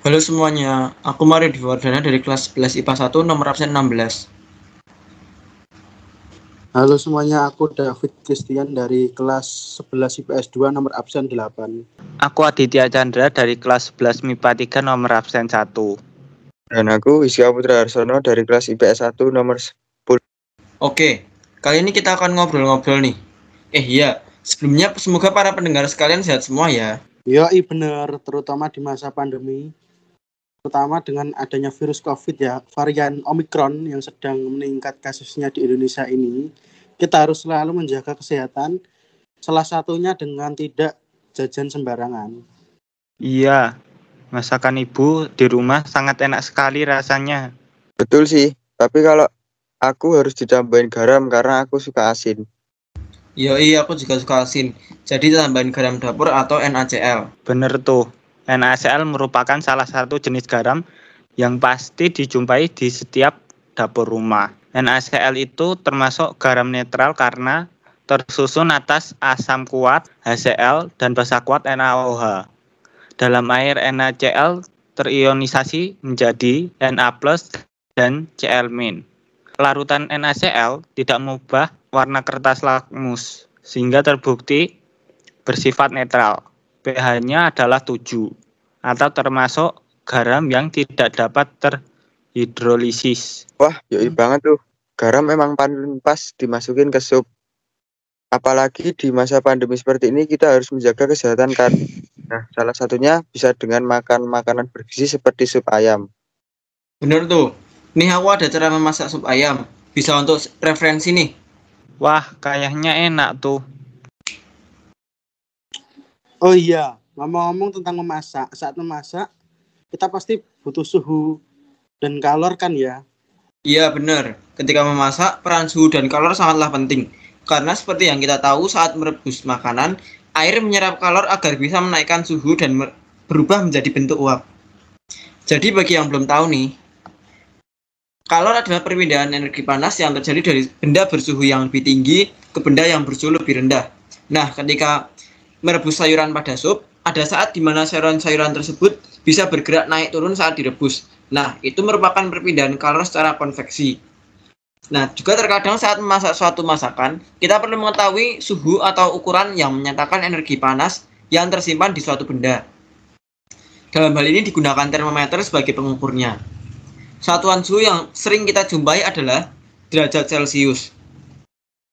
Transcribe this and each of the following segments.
Halo semuanya, aku Mario Diwardana dari kelas 11 IPA 1 nomor absen 16. Halo semuanya, aku David Christian dari kelas 11 IPS 2 nomor absen 8. Aku Aditya Chandra dari kelas 11 MIPA 3 nomor absen 1. Dan aku Wisya Putra Harsono dari kelas IPS 1 nomor 10. Oke, kali ini kita akan ngobrol-ngobrol nih. Iya, sebelumnya semoga para pendengar sekalian sehat semua ya. Yoi bener, terutama di masa pandemi. Terutama dengan adanya virus COVID ya, varian Omicron yang sedang meningkat kasusnya di Indonesia ini. Kita harus selalu menjaga kesehatan, salah satunya dengan tidak jajan sembarangan. Iya, masakan ibu di rumah sangat enak sekali rasanya. Betul sih, tapi kalau aku harus ditambahin garam karena aku suka asin. Yoi, aku juga suka asin. Jadi tambahin garam dapur atau NaCl. Bener tuh, NaCl merupakan salah satu jenis garam yang pasti dijumpai di setiap dapur rumah. NaCl itu termasuk garam netral karena tersusun atas asam kuat HCl dan basa kuat NaOH. Dalam air NaCl terionisasi menjadi Na+ dan Cl-. Larutan NaCl tidak mengubah warna kertas lakmus sehingga terbukti bersifat netral. pH-nya adalah 7 atau termasuk garam yang tidak dapat terhidrolisis. Wah, yoi banget tuh. Garam memang paling pas dimasukin ke sup. Apalagi di masa pandemi seperti ini kita harus menjaga kesehatan kan. Nah, salah satunya bisa dengan makan makanan bergizi seperti sup ayam. Bener tuh. Nih aku ada cara memasak sup ayam. Bisa untuk referensi nih. Wah, kayaknya enak tuh. Oh iya, ngomong-ngomong tentang memasak, saat memasak kita pasti butuh suhu dan kalor kan ya. Iya bener, ketika memasak peran suhu dan kalor sangatlah penting. Karena seperti yang kita tahu saat merebus makanan, air menyerap kalor agar bisa menaikkan suhu dan berubah menjadi bentuk uap. Jadi bagi yang belum tahu nih, kalor adalah perpindahan energi panas yang terjadi dari benda bersuhu yang lebih tinggi ke benda yang bersuhu lebih rendah. Nah, ketika merebus sayuran pada sup, ada saat di mana sayuran-sayuran tersebut bisa bergerak naik turun saat direbus. Nah, itu merupakan perpindahan kalor secara konveksi. Nah, juga terkadang saat memasak suatu masakan, kita perlu mengetahui suhu atau ukuran yang menyatakan energi panas yang tersimpan di suatu benda. Dalam hal ini digunakan termometer sebagai pengukurnya. Satuan suhu yang sering kita jumpai adalah derajat Celcius.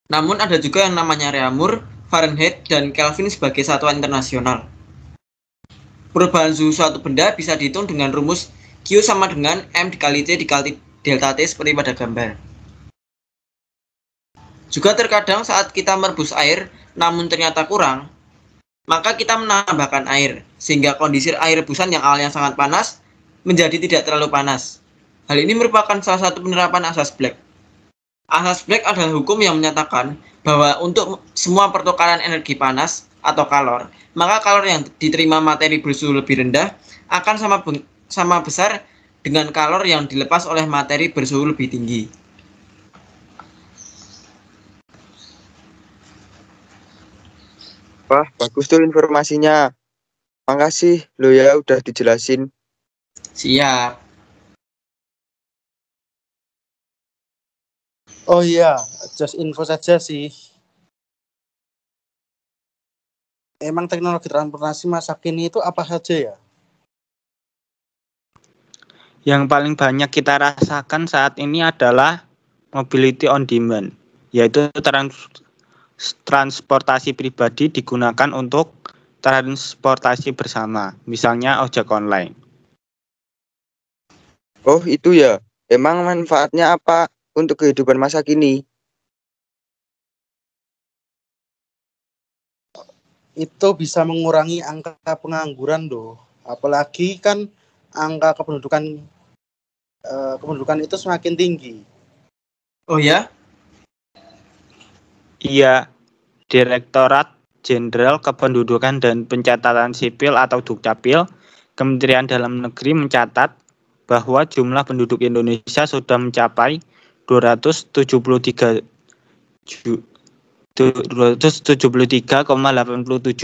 Namun ada juga yang namanya Reaumur, Fahrenheit, dan Kelvin sebagai satuan internasional. Perubahan suhu suatu benda bisa dihitung dengan rumus Q sama dengan M dikali T dikali delta T seperti pada gambar. Juga terkadang saat kita merebus air namun ternyata kurang, maka kita menambahkan air sehingga kondisi air rebusan yang awalnya sangat panas menjadi tidak terlalu panas. Hal ini merupakan salah satu penerapan asas Black. Asas Black adalah hukum yang menyatakan bahwa untuk semua pertukaran energi panas atau kalor, maka kalor yang diterima materi bersuhu lebih rendah akan sama besar dengan kalor yang dilepas oleh materi bersuhu lebih tinggi. Wah, bagus tuh informasinya. Makasih lo ya udah dijelasin. Siap. Oh iya, just info saja sih. Emang teknologi transportasi masa kini itu apa saja ya? Yang paling banyak kita rasakan saat ini adalah mobility on demand, yaitu transportasi pribadi digunakan untuk transportasi bersama, misalnya ojek online. Oh, itu ya. Emang manfaatnya apa untuk kehidupan masa kini? Itu bisa mengurangi angka pengangguran loh. Apalagi kan angka kependudukan itu semakin tinggi. Oh ya? Iya, Direktorat Jenderal Kependudukan dan Pencatatan Sipil atau Dukcapil, Kementerian Dalam Negeri mencatat bahwa jumlah penduduk Indonesia sudah mencapai 273,87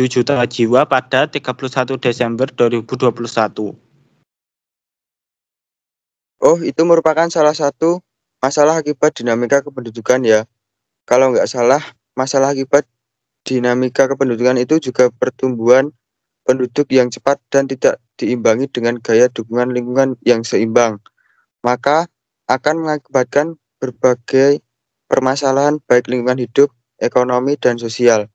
juta jiwa pada 31 Desember 2021. Oh, itu merupakan salah satu masalah akibat dinamika kependudukan ya. Kalau nggak salah, masalah akibat dinamika kependudukan itu juga pertumbuhan penduduk yang cepat dan tidak diimbangi dengan gaya dukungan lingkungan yang seimbang. Maka akan mengakibatkan berbagai permasalahan baik lingkungan hidup, ekonomi, dan sosial.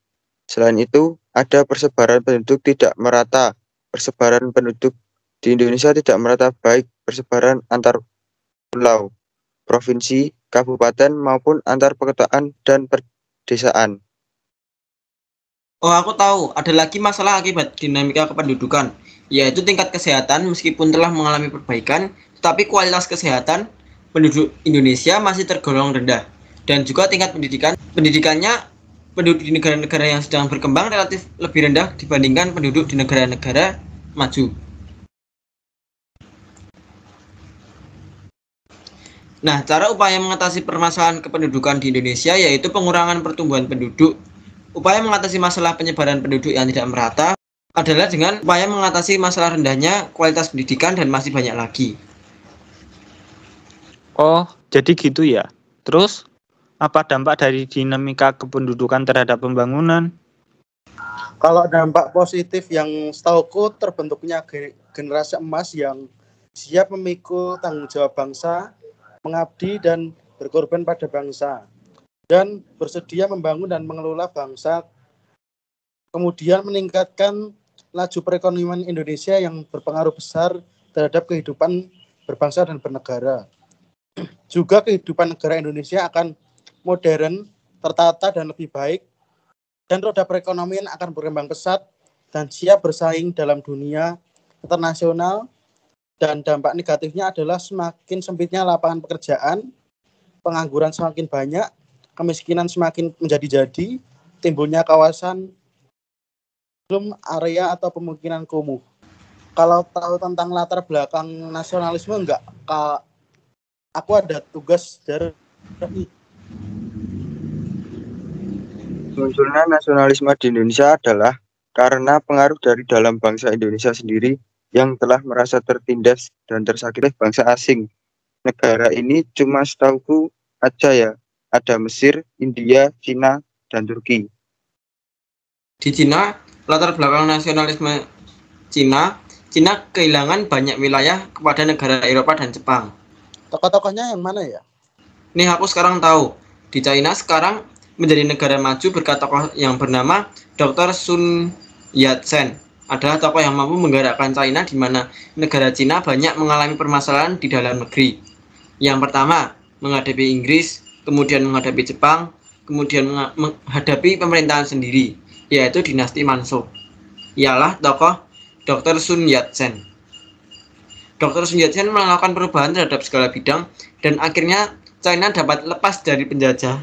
Selain itu, ada persebaran penduduk tidak merata. Persebaran penduduk di Indonesia tidak merata baik persebaran antar pulau, provinsi, kabupaten, maupun antar perkotaan dan perdesaan. Oh, aku tahu. Ada lagi masalah akibat dinamika kependudukan, yaitu tingkat kesehatan meskipun telah mengalami perbaikan, tetapi kualitas kesehatan penduduk Indonesia masih tergolong rendah. Dan juga tingkat pendidikannya penduduk di negara-negara yang sedang berkembang relatif lebih rendah dibandingkan penduduk di negara-negara maju. Nah, cara upaya mengatasi permasalahan kependudukan di Indonesia yaitu pengurangan pertumbuhan penduduk. Upaya mengatasi masalah penyebaran penduduk yang tidak merata adalah dengan upaya mengatasi masalah rendahnya kualitas pendidikan dan masih banyak lagi. Oh, jadi gitu ya. Terus, apa dampak dari dinamika kependudukan terhadap pembangunan? Kalau dampak positif yang setauku terbentuknya generasi emas yang siap memikul tanggung jawab bangsa, mengabdi dan berkorban pada bangsa, dan bersedia membangun dan mengelola bangsa, kemudian meningkatkan laju perekonomian Indonesia yang berpengaruh besar terhadap kehidupan berbangsa dan bernegara. Juga kehidupan negara Indonesia akan modern, tertata dan lebih baik, dan roda perekonomian akan berkembang pesat dan siap bersaing dalam dunia internasional. Dan dampak negatifnya adalah semakin sempitnya lapangan pekerjaan, pengangguran semakin banyak, kemiskinan semakin menjadi-jadi, timbulnya kawasan belum area atau pemukiman kumuh. Kalau tahu tentang latar belakang nasionalisme enggak? Aku ada tugas dari Munculnya nasionalisme di Indonesia adalah karena pengaruh dari dalam bangsa Indonesia sendiri yang telah merasa tertindas dan tersakiti bangsa asing. Negara ini cuma setauku aja ya, ada Mesir, India, Cina, dan Turki. Di Cina, latar belakang nasionalisme Cina kehilangan banyak wilayah kepada negara Eropa dan Jepang. tokoh-tokohnya yang mana ya? Nih aku sekarang tahu, di China sekarang menjadi negara maju berkat tokoh yang bernama Dr. Sun Yat-sen. Adalah tokoh yang mampu menggerakkan China di mana negara Cina banyak mengalami permasalahan di dalam negeri. Yang pertama, menghadapi Inggris, kemudian menghadapi Jepang, kemudian menghadapi pemerintahan sendiri, yaitu dinasti Manso. Ialah tokoh Dr. Sun Yat-sen. Dr. Sun Yat-sen melakukan perubahan terhadap segala bidang dan akhirnya China dapat lepas dari penjajah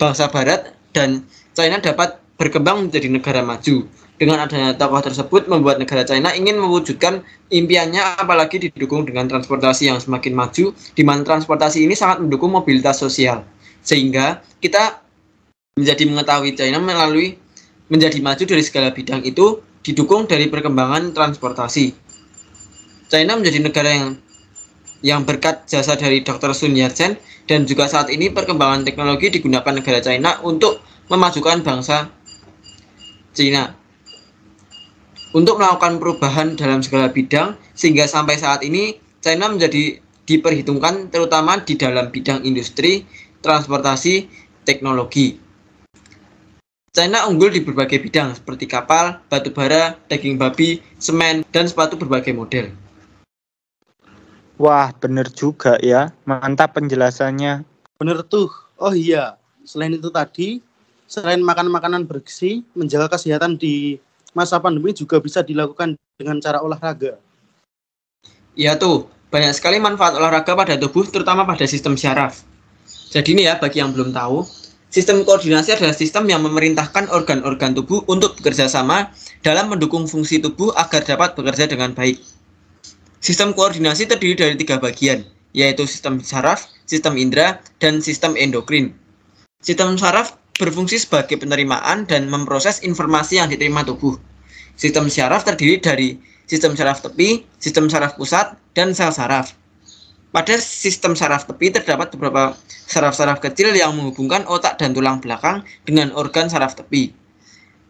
bangsa barat dan China dapat berkembang menjadi negara maju. Dengan adanya tokoh tersebut membuat negara China ingin mewujudkan impiannya, apalagi didukung dengan transportasi yang semakin maju, di mana transportasi ini sangat mendukung mobilitas sosial. Sehingga kita menjadi mengetahui China melalui menjadi maju dari segala bidang itu didukung dari perkembangan transportasi. China menjadi negara yang berkat jasa dari Dr. Sun Yat-sen, dan juga saat ini perkembangan teknologi digunakan negara China untuk memajukan bangsa China. Untuk melakukan perubahan dalam segala bidang, sehingga sampai saat ini China menjadi diperhitungkan terutama di dalam bidang industri, transportasi, teknologi. China unggul di berbagai bidang seperti kapal, batu bara, daging babi, semen, dan sepatu berbagai model. Wah, bener juga ya. Mantap penjelasannya. Bener tuh. Oh iya, selain itu tadi, selain makan makanan bergizi, menjaga kesehatan di masa pandemi juga bisa dilakukan dengan cara olahraga. Ya tuh, banyak sekali manfaat olahraga pada tubuh, terutama pada sistem syaraf. Jadi ini ya, bagi yang belum tahu, sistem koordinasi adalah sistem yang memerintahkan organ-organ tubuh untuk bekerja sama dalam mendukung fungsi tubuh agar dapat bekerja dengan baik. Sistem koordinasi terdiri dari 3 bagian, yaitu sistem syaraf, sistem indera, dan sistem endokrin. Sistem syaraf berfungsi sebagai penerimaan dan memproses informasi yang diterima tubuh. Sistem syaraf terdiri dari sistem syaraf tepi, sistem syaraf pusat, dan sel syaraf. Pada sistem saraf tepi terdapat beberapa saraf-saraf kecil yang menghubungkan otak dan tulang belakang dengan organ saraf tepi.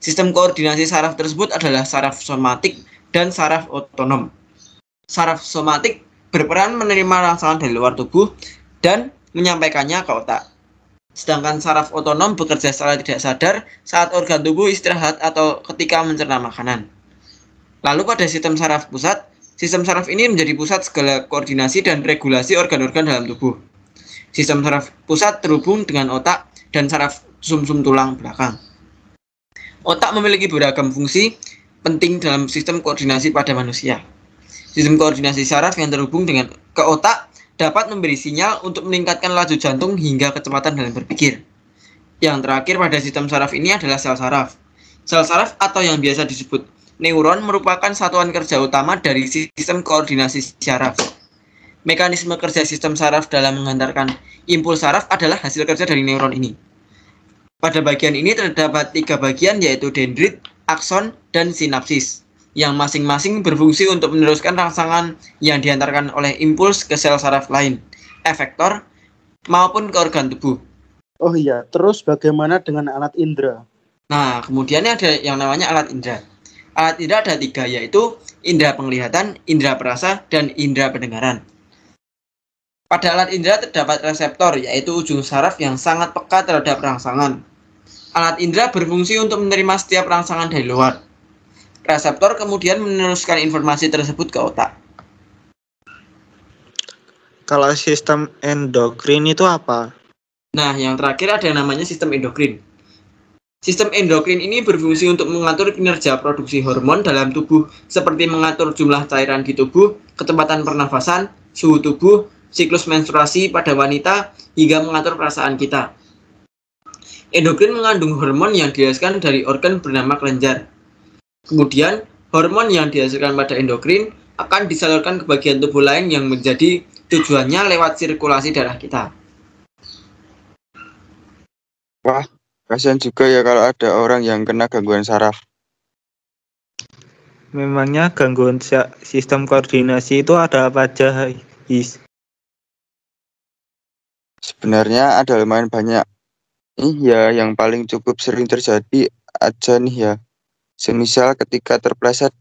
Sistem koordinasi saraf tersebut adalah saraf somatik dan saraf otonom. Saraf somatik berperan menerima rangsangan dari luar tubuh dan menyampaikannya ke otak. Sedangkan saraf otonom bekerja secara tidak sadar saat organ tubuh istirahat atau ketika mencerna makanan. Lalu pada sistem saraf pusat, sistem saraf ini menjadi pusat segala koordinasi dan regulasi organ-organ dalam tubuh. Sistem saraf pusat terhubung dengan otak dan saraf sumsum tulang belakang. Otak memiliki beragam fungsi penting dalam sistem koordinasi pada manusia. Sistem koordinasi saraf yang terhubung dengan ke otak dapat memberi sinyal untuk meningkatkan laju jantung hingga kecepatan dalam berpikir. Yang terakhir pada sistem saraf ini adalah sel saraf. Sel saraf atau yang biasa disebut neuron merupakan satuan kerja utama dari sistem koordinasi saraf. Mekanisme kerja sistem saraf dalam menghantarkan impuls saraf adalah hasil kerja dari neuron ini. Pada bagian ini terdapat 3 bagian yaitu dendrit, akson, dan sinapsis, yang masing-masing berfungsi untuk meneruskan rangsangan yang diantarkan oleh impuls ke sel saraf lain, efektor, maupun ke organ tubuh. Oh iya, terus bagaimana dengan alat indera? Nah, kemudian ada yang namanya alat indera. Alat indera ada 3, yaitu indera penglihatan, indera perasa, dan indera pendengaran. Pada alat indera terdapat reseptor, yaitu ujung saraf yang sangat peka terhadap rangsangan. Alat indera berfungsi untuk menerima setiap rangsangan dari luar. Reseptor kemudian meneruskan informasi tersebut ke otak. Kalau sistem endokrin itu apa? Nah, yang terakhir ada yang namanya sistem endokrin. Sistem endokrin ini berfungsi untuk mengatur kinerja produksi hormon dalam tubuh, seperti mengatur jumlah cairan di tubuh, kecepatan pernafasan, suhu tubuh, siklus menstruasi pada wanita, hingga mengatur perasaan kita. Endokrin mengandung hormon yang dihasilkan dari organ bernama kelenjar. Kemudian, hormon yang dihasilkan pada endokrin akan disalurkan ke bagian tubuh lain yang menjadi tujuannya lewat sirkulasi darah kita. Wah, kasihan juga ya kalau ada orang yang kena gangguan saraf. Memangnya gangguan sistem koordinasi itu ada apa aja, Is? Sebenarnya ada lumayan banyak. Iya, yang paling cukup sering terjadi aja nih ya. Semisal ketika terpleset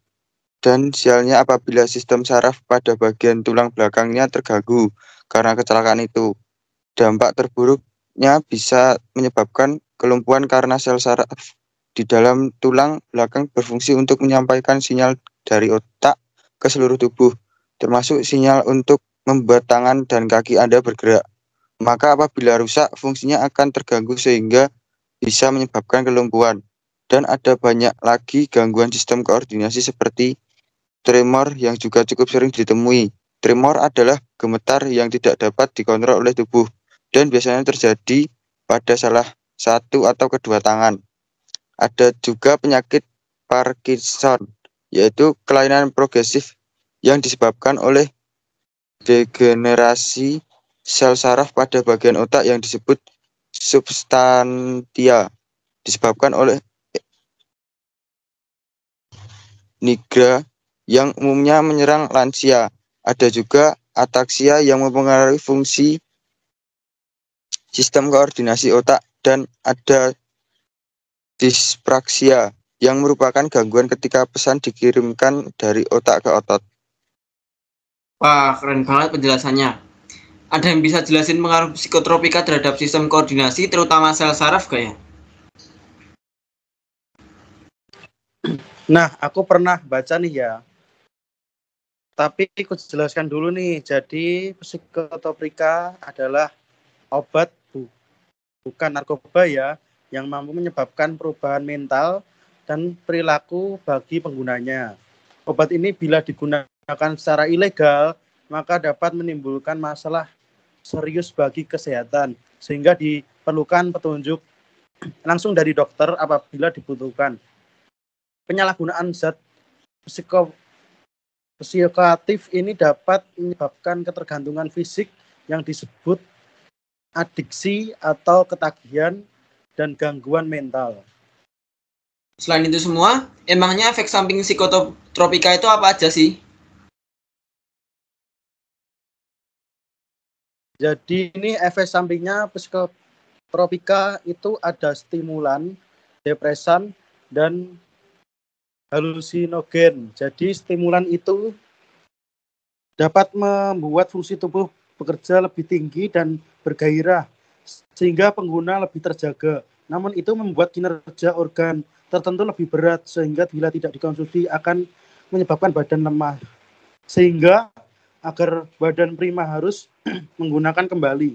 dan sialnya apabila sistem saraf pada bagian tulang belakangnya terganggu karena kecelakaan itu. Dampak terburuknya bisa menyebabkan kelumpuhan karena sel saraf di dalam tulang belakang berfungsi untuk menyampaikan sinyal dari otak ke seluruh tubuh, termasuk sinyal untuk membuat tangan dan kaki Anda bergerak. Maka apabila rusak, fungsinya akan terganggu sehingga bisa menyebabkan kelumpuhan. Dan ada banyak lagi gangguan sistem koordinasi seperti tremor yang juga cukup sering ditemui. Tremor adalah gemetar yang tidak dapat dikontrol oleh tubuh dan biasanya terjadi pada salah satu atau kedua tangan. Ada juga penyakit Parkinson, yaitu kelainan progresif yang disebabkan oleh degenerasi sel saraf pada bagian otak yang disebut substantia, disebabkan oleh nigra yang umumnya menyerang lansia. Ada juga ataksia yang mempengaruhi fungsi sistem koordinasi otak, dan ada dispraksia yang merupakan gangguan ketika pesan dikirimkan dari otak ke otot. Wah, keren banget penjelasannya. Ada yang bisa jelasin pengaruh psikotropika terhadap sistem koordinasi, terutama sel saraf gak ya? Nah, aku pernah baca nih ya. Tapi aku jelaskan dulu nih. Jadi psikotropika adalah obat bukan narkoba ya, yang mampu menyebabkan perubahan mental dan perilaku bagi penggunanya. Obat ini bila digunakan secara ilegal, maka dapat menimbulkan masalah serius bagi kesehatan, sehingga diperlukan petunjuk langsung dari dokter apabila dibutuhkan. Penyalahgunaan zat psikoaktif ini dapat menyebabkan ketergantungan fisik yang disebut adiksi atau ketagihan dan gangguan mental. Selain itu semua, emangnya efek samping psikotropika itu apa aja sih? Jadi ini efek sampingnya psikotropika itu ada stimulan, depresan, dan halusinogen. Jadi stimulan itu dapat membuat fungsi tubuh bekerja lebih tinggi dan bergairah sehingga pengguna lebih terjaga. Namun itu membuat kinerja organ tertentu lebih berat sehingga bila tidak dikonsumsi akan menyebabkan badan lemah. Sehingga agar badan prima harus menggunakan kembali.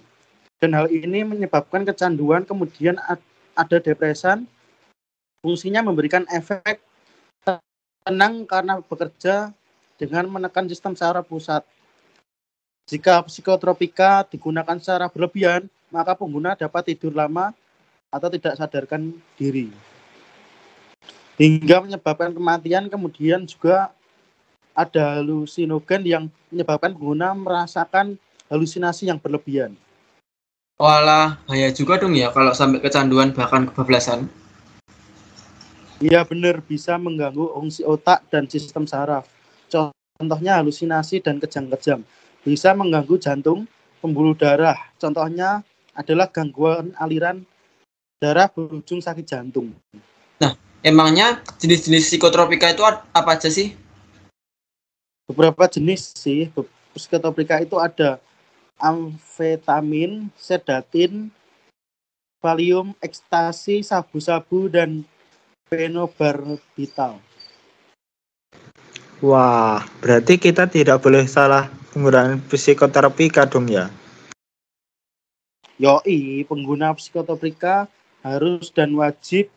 Dan hal ini menyebabkan kecanduan, kemudian ada depresan. Fungsinya memberikan efek tenang karena bekerja dengan menekan sistem saraf pusat. Jika psikotropika digunakan secara berlebihan, maka pengguna dapat tidur lama atau tidak sadarkan diri. Hingga menyebabkan kematian, kemudian juga ada halusinogen yang menyebabkan pengguna merasakan halusinasi yang berlebihan. Walah, bahaya juga dong ya kalau sampai kecanduan bahkan kebablasan. Iya benar, bisa mengganggu fungsi otak dan sistem saraf. Contohnya halusinasi dan kejang-kejang. Bisa mengganggu jantung, pembuluh darah. Contohnya adalah gangguan aliran darah berujung sakit jantung. Nah, emangnya jenis-jenis psikotropika itu apa aja sih? Beberapa jenis sih. Psikotropika itu ada amfetamin, sedatin, valium, ekstasi, sabu-sabu, dan fenobarbital. Wah, berarti kita tidak boleh salah penggunaan psikotropika dong ya? Yoi, pengguna psikotropika harus dan wajib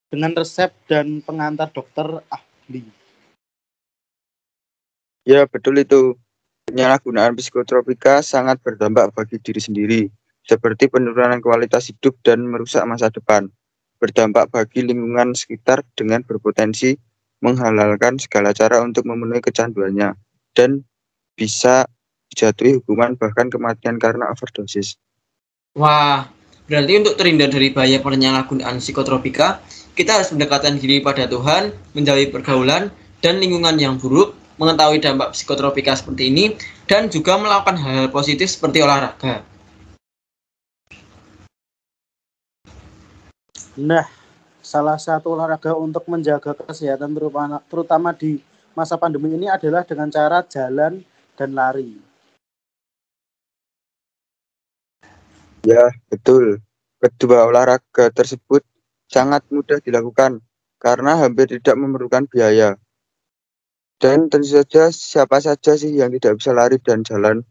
dengan resep dan pengantar dokter ahli. Ya, betul itu. Penyalahgunaan psikotropika sangat berdampak bagi diri sendiri, seperti penurunan kualitas hidup dan merusak masa depan. Berdampak bagi lingkungan sekitar dengan berpotensi menghalalkan segala cara untuk memenuhi kecanduannya, dan bisa dijatuhi hukuman bahkan kematian karena overdosis. Wah, berarti untuk terhindar dari bahaya penyalahgunaan psikotropika, kita harus mendekatkan diri pada Tuhan, menjauhi pergaulan dan lingkungan yang buruk, mengetahui dampak psikotropika seperti ini, dan juga melakukan hal-hal positif seperti olahraga. Nah, salah satu olahraga untuk menjaga kesehatan terutama di masa pandemi ini adalah dengan cara jalan dan lari. Ya, betul. Kedua olahraga tersebut sangat mudah dilakukan karena hampir tidak memerlukan biaya. Dan tentu saja siapa saja sih yang tidak bisa lari dan jalan.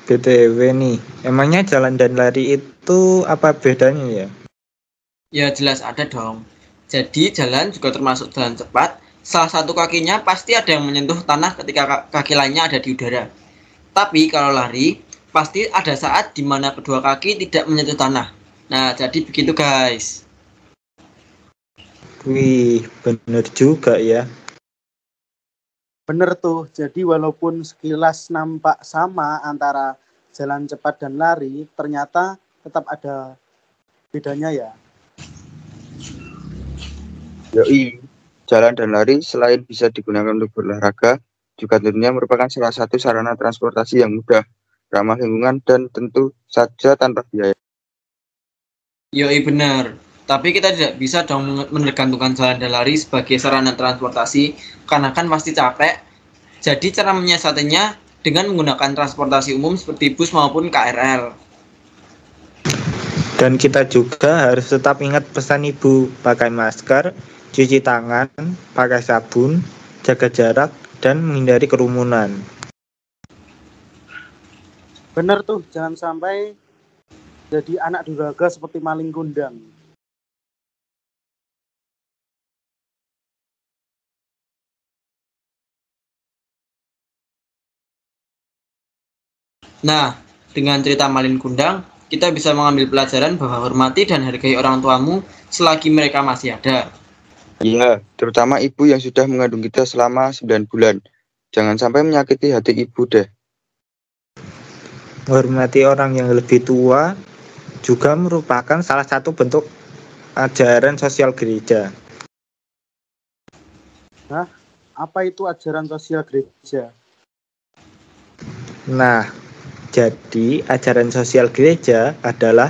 BTW nih, emangnya jalan dan lari itu apa bedanya ya? Ya jelas ada dong. Jadi jalan juga termasuk jalan cepat. Salah satu kakinya pasti ada yang menyentuh tanah ketika kaki lainnya ada di udara. Tapi kalau lari, pasti ada saat di mana kedua kaki tidak menyentuh tanah. Nah, jadi begitu guys. Wih, bener juga ya. Bener tuh, jadi walaupun sekilas nampak sama antara jalan cepat dan lari, ternyata tetap ada bedanya ya. Yoi, jalan dan lari selain bisa digunakan untuk berolahraga, juga tentunya merupakan salah satu sarana transportasi yang mudah, ramah lingkungan, dan tentu saja tanpa biaya. Yoi benar. Tapi kita tidak bisa dong menggantungkan jalan dan lari sebagai sarana transportasi karena kan pasti capek. Jadi cara menyiasatinya dengan menggunakan transportasi umum seperti bus maupun KRL. Dan kita juga harus tetap ingat pesan ibu, pakai masker, cuci tangan, pakai sabun, jaga jarak, dan menghindari kerumunan. Bener tuh, jangan sampai jadi anak durhaka seperti maling kundang. Nah, dengan cerita Malin Kundang, kita bisa mengambil pelajaran bahwa hormati dan hargai orang tuamu selagi mereka masih ada. Iya, terutama ibu yang sudah mengandung kita selama 9 bulan. Jangan sampai menyakiti hati ibu deh. Menghormati orang yang lebih tua juga merupakan salah satu bentuk ajaran sosial gereja. Nah, apa itu ajaran sosial gereja? Nah, jadi ajaran sosial gereja adalah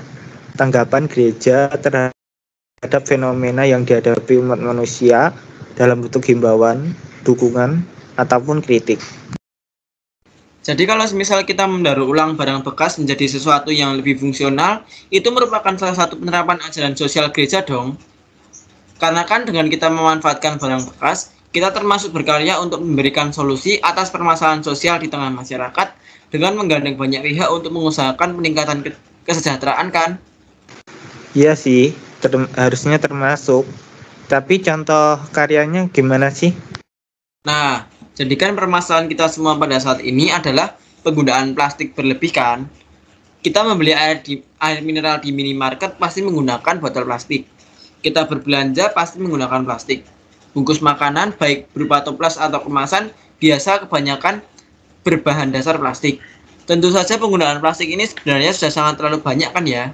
tanggapan gereja terhadap fenomena yang dihadapi umat manusia dalam bentuk himbauan, dukungan, ataupun kritik. Jadi kalau misal kita mendaur ulang barang bekas menjadi sesuatu yang lebih fungsional, itu merupakan salah satu penerapan ajaran sosial gereja dong. Karena kan dengan kita memanfaatkan barang bekas, kita termasuk berkarya untuk memberikan solusi atas permasalahan sosial di tengah masyarakat dengan menggandeng banyak pihak untuk mengusahakan peningkatan kesejahteraan kan? Iya sih, harusnya termasuk. Tapi contoh karyanya gimana sih? Nah, jadikan permasalahan kita semua pada saat ini adalah penggunaan plastik berlebih kan? Kita membeli air mineral di minimarket pasti menggunakan botol plastik. Kita berbelanja pasti menggunakan plastik. Bungkus makanan baik berupa toples atau kemasan biasa kebanyakan berbahan dasar plastik. Tentu saja penggunaan plastik ini sebenarnya sudah sangat terlalu banyak kan ya?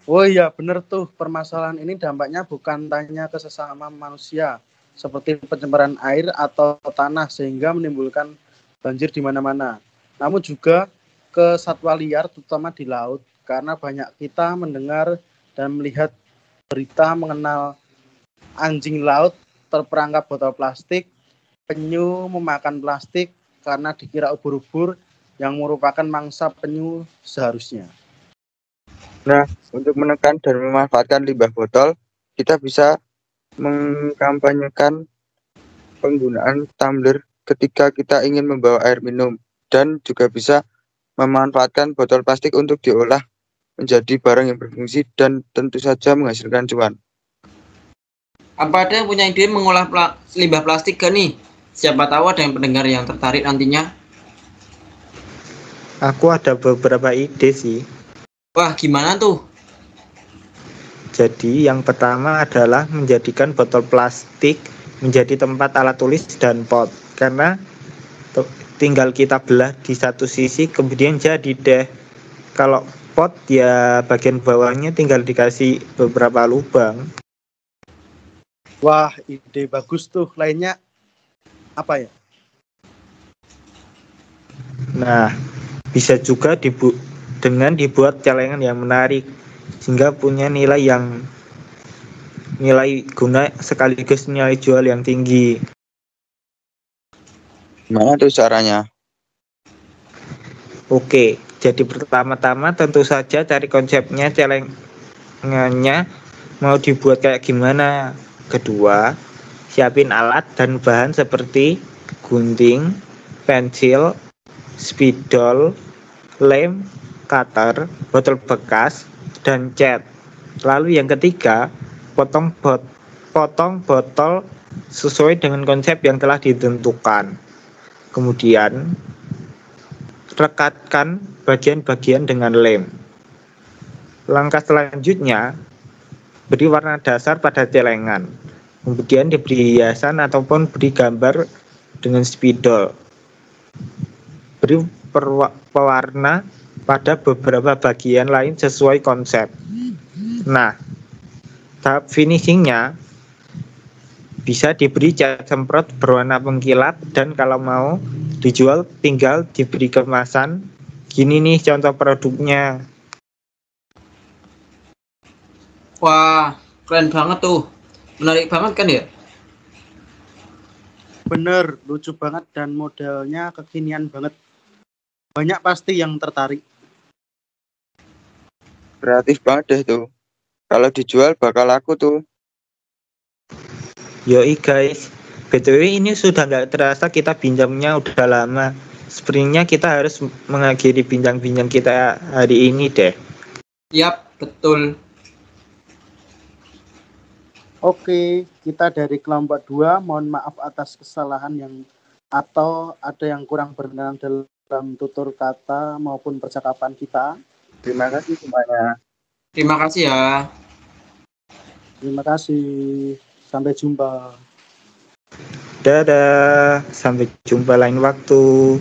Oh iya, bener tuh. Permasalahan ini dampaknya bukan hanya ke sesama manusia, seperti pencemaran air atau tanah sehingga menimbulkan banjir di mana-mana. Namun juga ke satwa liar, terutama di laut, karena banyak kita mendengar dan melihat berita mengenal anjing laut terperangkap botol plastik, penyu memakan plastik karena dikira ubur-ubur yang merupakan mangsa penyu seharusnya. Nah, untuk menekan dan memanfaatkan limbah botol, kita bisa mengkampanyekan penggunaan tumbler ketika kita ingin membawa air minum, dan juga bisa memanfaatkan botol plastik untuk diolah menjadi barang yang berfungsi dan tentu saja menghasilkan cuan. Apa ada yang punya ide mengolah limbah plastik kan nih? Siapa tahu ada yang pendengar yang tertarik nantinya. Aku ada beberapa ide sih. Wah, gimana tuh? Jadi yang pertama adalah menjadikan botol plastik menjadi tempat alat tulis dan pot. Karena tinggal kita belah di satu sisi, kemudian jadi deh. Kalau pot ya bagian bawahnya tinggal dikasih beberapa lubang. Wah, ide bagus tuh. Lainnya apa ya? Nah, bisa juga dengan dibuat celengan yang menarik sehingga punya nilai guna sekaligus nilai jual yang tinggi. Gimana tuh caranya? Oke, jadi pertama-tama tentu saja cari konsepnya, celengannya mau dibuat kayak gimana. Kedua, siapin alat dan bahan seperti gunting, pensil, spidol, lem, cutter, botol bekas, dan cat. Lalu yang ketiga, potong botol sesuai dengan konsep yang telah ditentukan. Kemudian rekatkan bagian-bagian dengan lem. Langkah selanjutnya, beri warna dasar pada celengan. Kemudian diberi hiasan ataupun beri gambar dengan spidol. Beri pewarna pada beberapa bagian lain sesuai konsep. Nah, tahap finishingnya bisa diberi cat semprot berwarna mengkilap, dan kalau mau dijual tinggal diberi kemasan. Gini nih contoh produknya. Wah, keren banget tuh. Menarik banget kan ya? Bener, lucu banget dan modelnya kekinian banget. Banyak pasti yang tertarik. Kreatif banget deh tuh. Kalau dijual bakal laku tuh. Yoi guys, BTW ini sudah nggak terasa kita bincangnya udah lama. Sepertinya kita harus mengakhiri bincang-bincang kita hari ini deh. Yap, betul. Oke, kita dari kelompok 2 mohon maaf atas kesalahan atau ada yang kurang berkenan dalam tutur kata maupun percakapan kita. Terima kasih semuanya. Terima kasih ya. Terima kasih. Sampai jumpa. Dadah, sampai jumpa lain waktu.